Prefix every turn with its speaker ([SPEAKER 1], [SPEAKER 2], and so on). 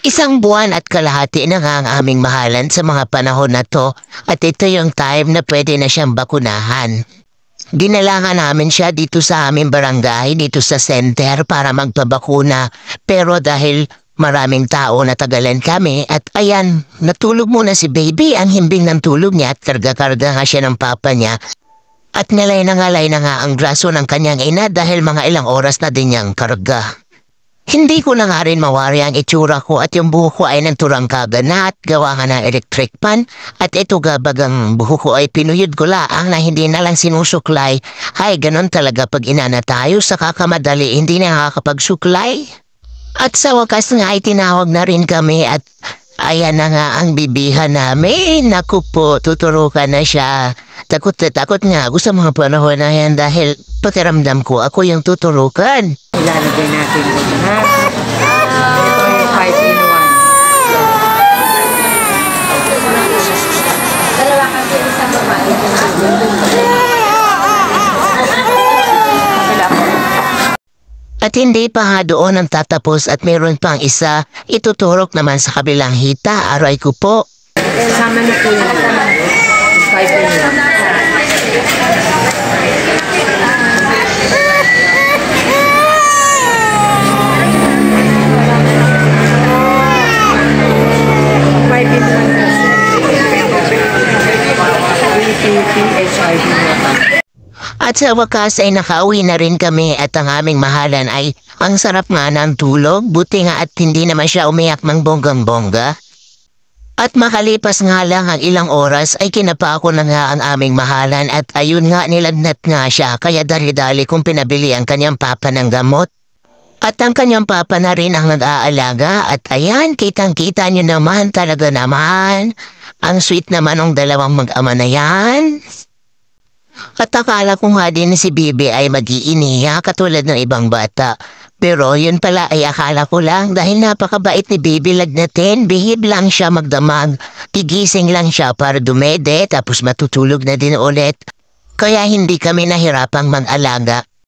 [SPEAKER 1] Isang buwan at kalahati na nga ang aming mahalan sa mga panahon na 'to at ito yung time na pwede na siyang bakunahan. Dinala nga namin siya dito sa aming barangay, dito sa center para magpabakuna. Pero dahil maraming tao natagalan kami at ayan, natulog muna si baby. Ang himbing ng tulog niya at karga-karga nga siya ng papa niya. At ngalay na nga ang braso ng kanyang ina dahil mga ilang oras na din niyang karga. Hindi ko na nga rin mawari ang itsura ko at yung buhok ko ay nagturang kaganat, gawa nga ng electric pan. At ito gabagang buhok ko ay pinuyod ko laang na hindi na lang sinusuklay. Ay, ganon talaga pag inana tayo sa kakamadali, hindi na nakakapagsuklay. At sa wakas nga ay tinawag na rin kami at ayan na nga ang bibihan namin. Naku po, tuturukan na siya. Takot na takot nga ako sa mga panahon na yan dahil pakiramdam ko ako yung tuturukan.
[SPEAKER 2] Ilalagay natin ito ha. Ito yung 5 in 1. Dalawa kasi isang babae.
[SPEAKER 1] At hindi pa nga doon ang tatapos at meron pang isa, ituturok naman sa kabilang hita, aray ko po.
[SPEAKER 2] Sama na po yung 5 in 1.
[SPEAKER 1] At sa wakas ay nakauwi na rin kami at ang aming mahalan ay ang sarap nga ng tulog, buti nga at hindi naman siya umiyak ng bonggang-bongga. At makalipas nga lang ang ilang oras ay kinapa ko na nga ang aming mahalan at ayun nga nilagnat nga siya kaya dali-dali kong pinabili ang kanyang papa ng gamot. At ang kanyang papa na rin ang nag-aalaga at ayan kitang-kita niyo naman talaga naman. Ang sweet naman ng dalawang mag-ama na yan. At akala ko nga din si Bibi ay mag-iiniya katulad ng ibang bata. Pero yun pala ay akala ko lang dahil napakabait ni Bibi lagnatin. Bihib lang siya magdamag. Tigising lang siya para dumede tapos matutulog na din ulit. Kaya hindi kami nahirapang mag-alaga.